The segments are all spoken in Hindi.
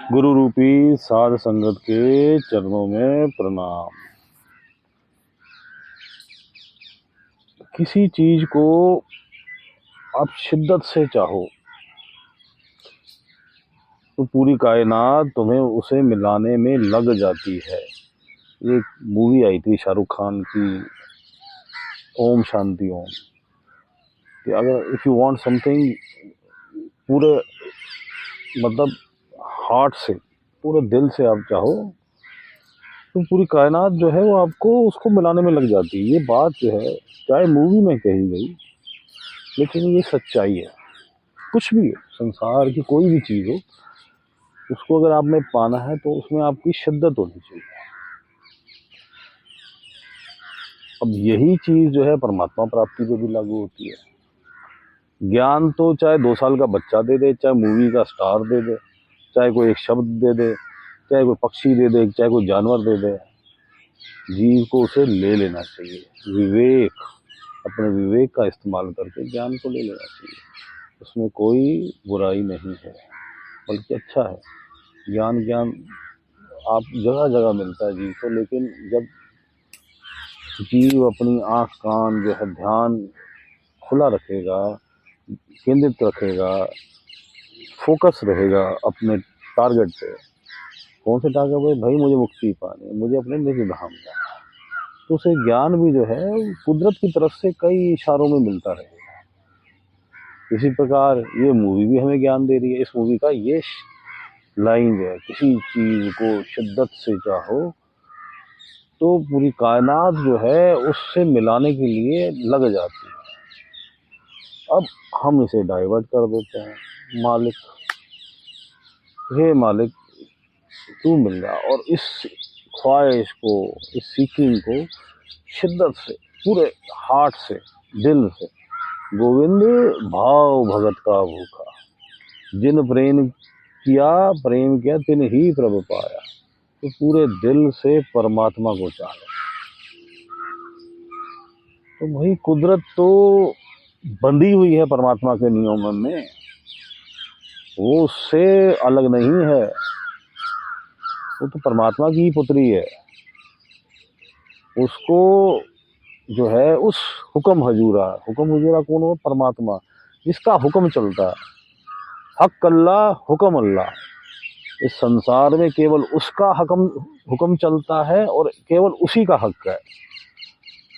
गुरु रूपी साध संगत के चरणों में प्रणाम। किसी चीज को आप शिद्दत से चाहो तो पूरी कायनात तुम्हें उसे मिलाने में लग जाती है। एक मूवी आई थी शाहरुख खान की, ओम शांति ओम, कि अगर इफ यू वांट समथिंग पूरे मतलब हार्ट से, पूरे दिल से आप चाहो तो पूरी कायनात जो है वो आपको उसको मिलाने में लग जाती है। ये बात जो है चाहे मूवी में कही गई, लेकिन ये सच्चाई है। कुछ भी हो, संसार की कोई भी चीज़ हो, उसको अगर आपने पाना है तो उसमें आपकी शिद्दत होनी चाहिए। अब यही चीज़ जो है परमात्मा प्राप्ति पे भी लागू होती है। ज्ञान तो चाहे 2 साल का बच्चा दे दे, चाहे मूवी का स्टार दे दे, चाहे कोई एक शब्द दे दे, चाहे कोई पक्षी दे दे, चाहे कोई जानवर दे दे, जीव को उसे ले लेना चाहिए। विवेक, अपने विवेक का इस्तेमाल करके ज्ञान को ले लेना चाहिए। उसमें कोई बुराई नहीं है, बल्कि अच्छा है। ज्ञान आप जगह जगह मिलता है जीव को, लेकिन जब जीव अपनी आँख कान जो है ध्यान खुला रखेगा, केंद्रित रखेगा, फोकस रहेगा अपने टारगेट पे। कौन से टारगेट पे? भाई मुझे मुक्ति पानी है, मुझे अपने निज धाम जाना है, तो उसे ज्ञान भी जो है कुदरत की तरफ से कई इशारों में मिलता रहेगा। इसी प्रकार ये मूवी भी हमें ज्ञान दे रही है। इस मूवी का ये लाइन जो है, किसी चीज को शिद्दत से चाहो तो पूरी कायनात जो है उससे मिलाने के लिए लग जाती है। अब हम इसे डाइवर्ट कर देते हैं। मालिक, हे मालिक तू मिल जा, और इस ख्वाहिश को, इस सीकिंग को शिद्दत से, पूरे हार्ट से, दिल से, गोविंद भाव भगत का भूखा, जिन प्रेम किया तिन ही प्रभु पाया। तो पूरे दिल से परमात्मा को चाहे। तो भाई कुदरत तो बंधी हुई है परमात्मा के नियमों में, वो उससे अलग नहीं है। वो तो परमात्मा की ही पुत्री है। उसको जो है उस हुक्म हजूरा कौन हो? परमात्मा, जिसका हुक्म चलता है। हक अल्लाह हुक्म अल्लाह। इस संसार में केवल उसका हुक्म चलता है और केवल उसी का हक है।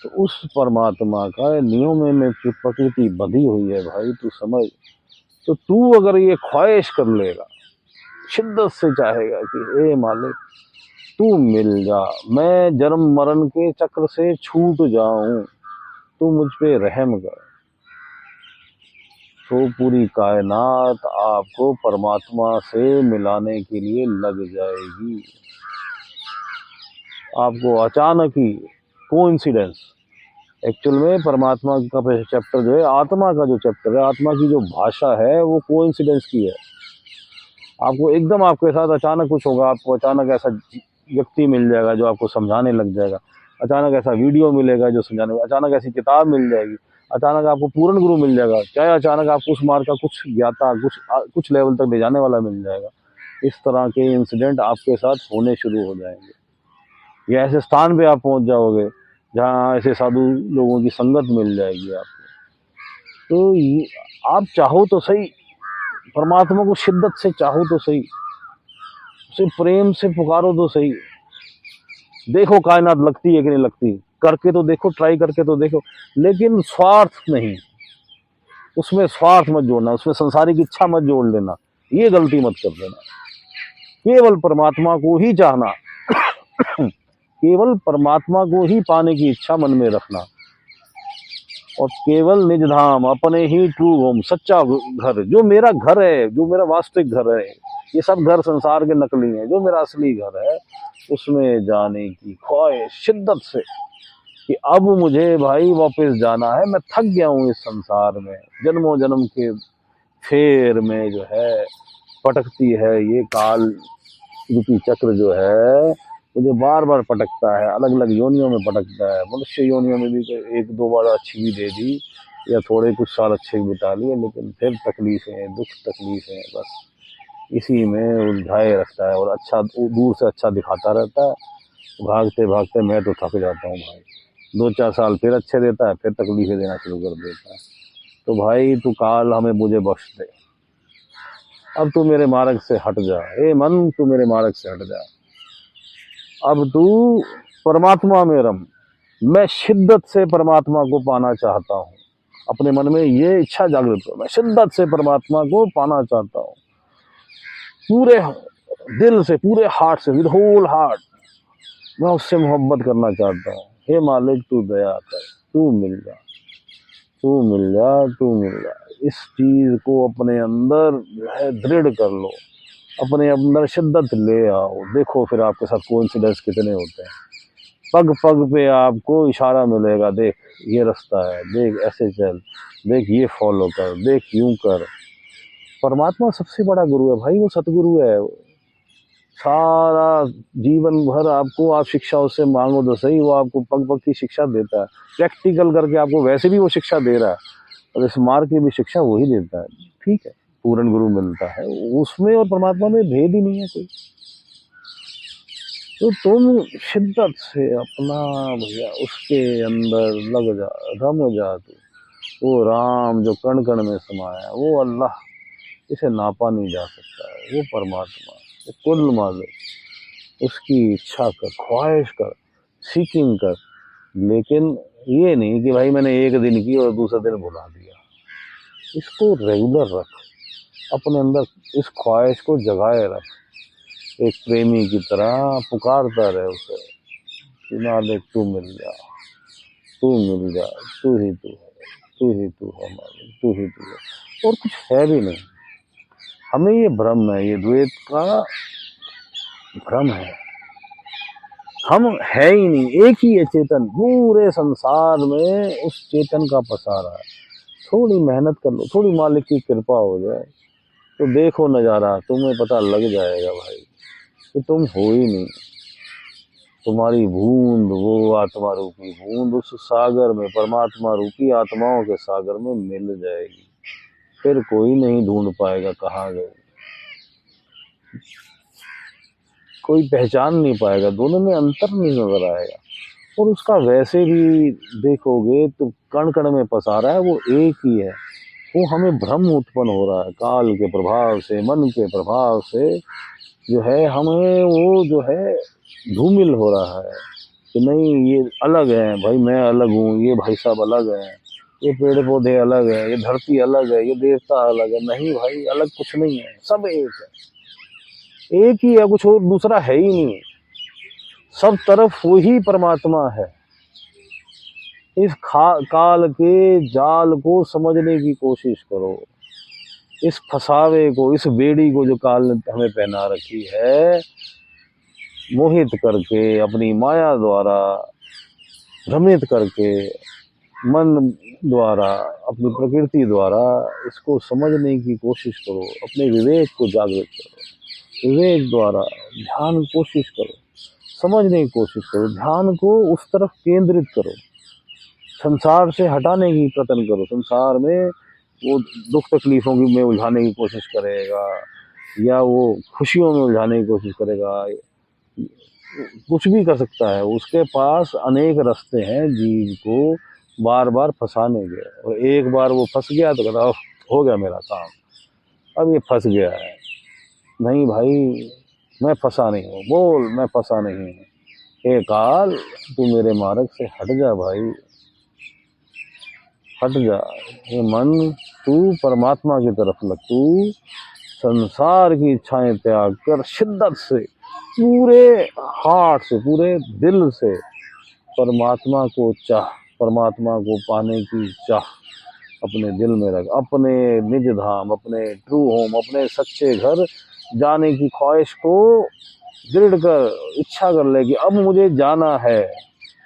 तो उस परमात्मा का नियम में प्रकृति बंधी हुई है भाई, तू समझ। तो तू अगर ये ख्वाहिश कर लेगा, शिद्दत से चाहेगा कि ए मालिक तू मिल जा, मैं जन्म मरण के चक्र से छूट जाऊं, तू मुझ पे रहम कर, तो पूरी कायनात आपको परमात्मा से मिलाने के लिए लग जाएगी। आपको अचानक ही कोइंसिडेंस, एक्चुअल में परमात्मा का चैप्टर जो है, आत्मा का जो चैप्टर है, आत्मा की जो भाषा है वो कोइंसिडेंस की है। आपको एकदम आपके साथ अचानक कुछ होगा, आपको अचानक ऐसा व्यक्ति मिल जाएगा जो आपको समझाने लग जाएगा, अचानक ऐसा वीडियो मिलेगा जो समझाने, अचानक ऐसी किताब मिल जाएगी, अचानक आपको पूर्ण गुरु मिल जाएगा, चाहे अचानक आपको उस मार्ग का कुछ ज्ञाता कुछ लेवल तक ले जाने वाला मिल जाएगा। इस तरह के इंसिडेंट आपके साथ होने शुरू हो जाएंगे। या ऐसे स्थान पे आप पहुंच जाओगे जहाँ ऐसे साधु लोगों की संगत मिल जाएगी आपको। तो आप चाहो तो सही, परमात्मा को शिद्दत से चाहो तो सही, उसे प्रेम से पुकारो तो सही। देखो कायनात लगती है कि नहीं लगती, करके तो देखो, ट्राई करके तो देखो, लेकिन स्वार्थ नहीं, उसमें स्वार्थ मत जोड़ना, उसमें संसारिक इच्छा मत जोड़ लेना, ये गलती मत कर देना। केवल परमात्मा को ही चाहना, केवल परमात्मा को ही पाने की इच्छा मन में रखना, और केवल निज धाम, अपने ही ट्रू होम, सच्चा घर, जो मेरा घर है, जो मेरा वास्तविक घर है। ये सब घर संसार के नकली हैं, जो मेरा असली घर है उसमें जाने की ख्वाहिश शिद्दत से, कि अब मुझे भाई वापस जाना है। मैं थक गया हूँ इस संसार में, जन्मों जन्म के फेर में जो है पटकती है ये काल रूपी चक्र जो है, मुझे बार बार पटकता है, अलग अलग योनियों में पटकता है। मनुष्य योनियों में भी एक दो बार अच्छी भी दे दी, या थोड़े कुछ साल अच्छे भी बिता लिए, लेकिन फिर तकलीफें, दुख तकलीफें, बस इसी में उलझाए रखता है और अच्छा दूर से अच्छा दिखाता रहता है। भागते भागते मैं तो थक जाता हूँ भाई। 2-4 साल फिर अच्छे देता है, फिर तकलीफें देना शुरू कर देता है। तो भाई तू काल हमें मुझे बख्श दे, अब तू मेरे मार्ग से हट जा। ए मन, तू मेरे मार्ग से हट जा, अब तू परमात्मा में रम। मैं शिद्दत से परमात्मा को पाना चाहता हूँ। अपने मन में ये इच्छा जागृत करो, मैं शिद्दत से परमात्मा को पाना चाहता हूँ, पूरे दिल से, पूरे हार्ट से, विद होल हार्ट मैं उससे मोहब्बत करना चाहता हूँ। हे मालिक तू दया कर, तू मिल जा, तू मिल जा, तू मिल जा। इस चीज को अपने अंदर जो है दृढ़ कर लो, अपने अंदर शिद्दत ले आओ। देखो फिर आपके साथ कोइंसिडेंस कितने होते हैं। पग पग पे आपको इशारा मिलेगा, देख ये रास्ता है, देख ऐसे चल, देख ये फॉलो कर, देख यूं कर। परमात्मा सबसे बड़ा गुरु है भाई, वो सतगुरु है। सारा जीवन भर आपको, आप शिक्षा उससे मांगो तो सही, वो आपको पग पग की शिक्षा देता है। प्रैक्टिकल करके आपको वैसे भी वो शिक्षा दे रहा है, और इस मार्ग की भी शिक्षा वही देता है। ठीक है, पूर्ण गुरु मिलता है, उसमें और परमात्मा में भेद ही नहीं है कोई। तो तुम शिद्दत से अपना भैया उसके अंदर लग जा, रम जा तू। वो राम जो कण कण में समाया है, वो अल्लाह, इसे नापा नहीं जा सकता है। वो परमात्मा, वो कुल मालिक, उसकी इच्छा कर, ख्वाहिश कर, सीकिंग कर। लेकिन ये नहीं कि भाई मैंने एक दिन की और दूसरे दिन भुला दिया। इसको रेगुलर रख, अपने अंदर इस ख्वाहिश को जगाए रख, एक प्रेमी की तरह पुकारता रहे उसे कि मालिक तू मिल जा, तू मिल जा, तू ही तू है, तू ही तू है मालिक, तू ही तू है, और कुछ है भी नहीं। हमें ये भ्रम है, ये द्वैत का भ्रम है। हम है ही नहीं, एक ही है चेतन, पूरे संसार में उस चेतन का पसारा है। थोड़ी मेहनत कर लो, थोड़ी मालिक की कृपा हो जाए तो देखो नज़ारा, तुम्हें पता लग जाएगा भाई कि तुम हो ही नहीं। तुम्हारी बूंद, वो आत्मा रूपी बूंद, उस सागर में, परमात्मा रूपी आत्माओं के सागर में मिल जाएगी। फिर कोई नहीं ढूंढ पाएगा कहाँ गए, कोई पहचान नहीं पाएगा, दोनों में अंतर नहीं नजर आएगा। और उसका वैसे भी देखोगे तो कण कण में पसारा है, वो एक ही है। वो हमें भ्रम उत्पन्न हो रहा है काल के प्रभाव से, मन के प्रभाव से, जो है हमें वो जो है धूमिल हो रहा है कि नहीं ये अलग है भाई, मैं अलग हूँ, ये भाई साहब अलग है, ये पेड़ पौधे अलग है, ये धरती अलग है, ये देवता अलग है। नहीं भाई, अलग कुछ नहीं है, सब एक है, एक ही है, कुछ और दूसरा है ही नहीं। सब तरफ वही परमात्मा है। इस काल के जाल को समझने की कोशिश करो, इस फसावे को, इस बेड़ी को जो काल ने हमें पहना रखी है, मोहित करके, अपनी माया द्वारा भ्रमित करके, मन द्वारा, अपनी प्रकृति द्वारा, इसको समझने की कोशिश करो। अपने विवेक को जागृत करो, विवेक द्वारा ध्यान कोशिश करो, समझने की कोशिश करो, ध्यान को उस तरफ केंद्रित करो, संसार से हटाने की प्रयत्न करो। संसार में वो दुख तकलीफों की में उलझाने की कोशिश करेगा, या वो खुशियों में उलझाने की कोशिश करेगा, कुछ भी कर सकता है। उसके पास अनेक रास्ते हैं जीव को बार बार फंसाने के, और एक बार वो फंस गया तो कहता हो गया मेरा काम, अब ये फंस गया है। नहीं भाई, मैं फंसा नहीं हूँ, बोल मैं फंसा नहीं हूँ। हे काल, तू मेरे मार्ग से हट जा भाई, हट जा। हे मन, तू परमात्मा की तरफ लग, तू संसार की इच्छाएं त्याग कर, शिद्दत से, पूरे हार्ट से, पूरे दिल से परमात्मा को चाह, परमात्मा को पाने की चाह अपने दिल में रख। अपने निज धाम, अपने ट्रू होम, अपने सच्चे घर जाने की ख्वाहिश को दृढ़ कर, इच्छा कर ले कि अब मुझे जाना है,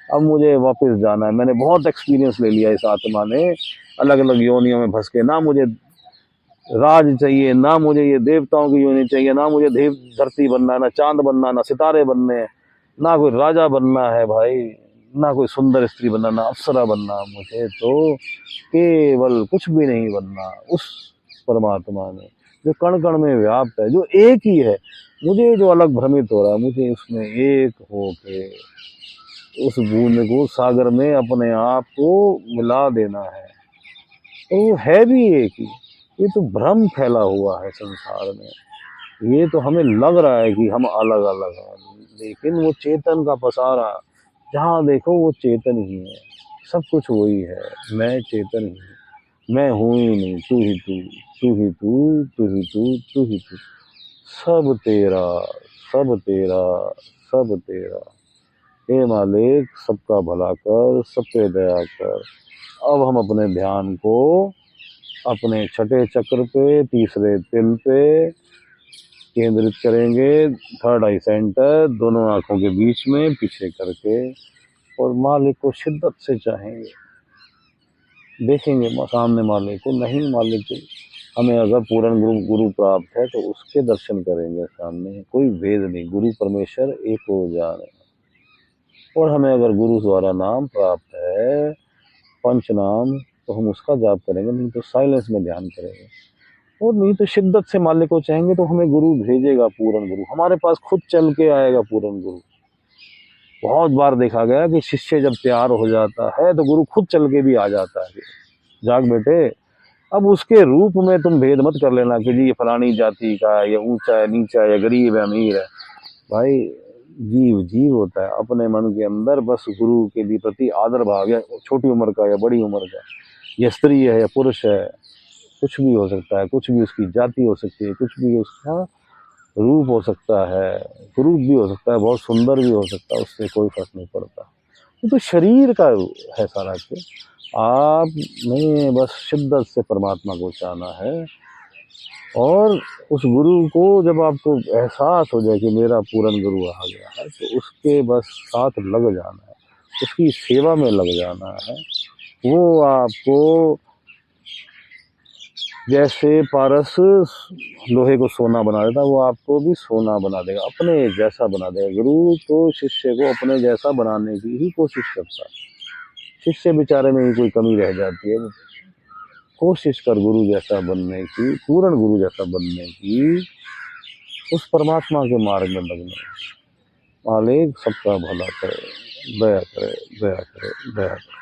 अब मुझे वापस जाना है। मैंने बहुत एक्सपीरियंस ले लिया इस आत्मा ने, अलग अलग योनियों में फंस के। ना मुझे राज चाहिए, ना मुझे ये देवताओं की योनि चाहिए, ना मुझे देव धरती बनना है, ना चांद बनना, ना सितारे बनने, ना कोई राजा बनना है भाई, ना कोई सुंदर स्त्री बनना, ना अप्सरा बनना। मुझे तो केवल कुछ भी नहीं बनना, उस परमात्मा ने जो कण कण में व्याप्त है, जो एक ही है। मुझे जो अलग भ्रमित हो रहा है, मुझे उसमें एक होके उस बूंद को सागर में अपने आप को मिला देना है। तो वो है भी एक ही। ये तो भ्रम फैला हुआ है संसार में। ये तो हमें लग रहा है कि हम अलग अलग हैं, लेकिन वो चेतन का पसारा, जहाँ देखो वो चेतन ही है। सब कुछ वही है। मैं चेतन ही हूँ। मैं हूँ ही नहीं, तू ही तू, तू ही तू, तू ही तू, तू ही तू। सब तेरा, सब तेरा, सब तेरा। हे मालिक, सबका भला कर, सब पे दया कर। अब हम अपने ध्यान को अपने छठे चक्र पे, तीसरे तिल पे केंद्रित करेंगे। थर्ड आई सेंटर, दोनों आंखों के बीच में पीछे करके, और मालिक को शिद्दत से चाहेंगे। देखेंगे सामने मालिक को, नहीं मालिक को हमें अगर पूर्ण गुरु प्राप्त है तो उसके दर्शन करेंगे सामने। कोई भेद नहीं, गुरु परमेश्वर एक हो जाने। और हमें अगर गुरु द्वारा नाम प्राप्त है, पंच नाम, तो हम उसका जाप करेंगे, नहीं तो साइलेंस में ध्यान करेंगे। और नहीं तो शिद्दत से मालिक को चाहेंगे तो हमें गुरु भेजेगा, पूर्ण गुरु हमारे पास खुद चल के आएगा। पूर्ण गुरु बहुत बार देखा गया कि शिष्य जब तैयार हो जाता है तो गुरु खुद चल के भी आ जाता है। जाग बेटे, अब उसके रूप में तुम भेद मत कर लेना कि जी ये फलानी जाति का है, या ऊंचा है, नीचा है, या गरीब है, अमीर है। भाई जीव जीव होता है अपने मन के अंदर। बस गुरु के लिए प्रति आदर भाव है, छोटी उम्र का या बड़ी उम्र का, या स्त्री है या पुरुष है, कुछ भी हो सकता है, कुछ भी उसकी जाति हो सकती है, कुछ भी उसका रूप हो सकता है, कुरूप भी हो सकता है, बहुत सुंदर भी हो सकता है, उससे कोई फर्क नहीं पड़ता। तो शरीर का है सारा के। आप नहीं, बस शिद्दत से परमात्मा को चाहना है। और उस गुरु को जब आपको एहसास हो जाए कि मेरा पूर्ण गुरु आ गया है, तो उसके बस साथ लग जाना है, उसकी सेवा में लग जाना है। वो आपको जैसे पारस लोहे को सोना बना देता, वो आपको भी सोना बना देगा, अपने जैसा बना देगा। गुरु तो शिष्य को अपने जैसा बनाने की ही कोशिश करता है। शिष्य बेचारे में ही कोई कमी रह जाती है। कोशिश कर गुरु जैसा बनने की, पूर्ण गुरु जैसा बनने की, उस परमात्मा के मार्ग में लगने की। मालिक सबका भला करे, दया करे, दया करे, दया करे।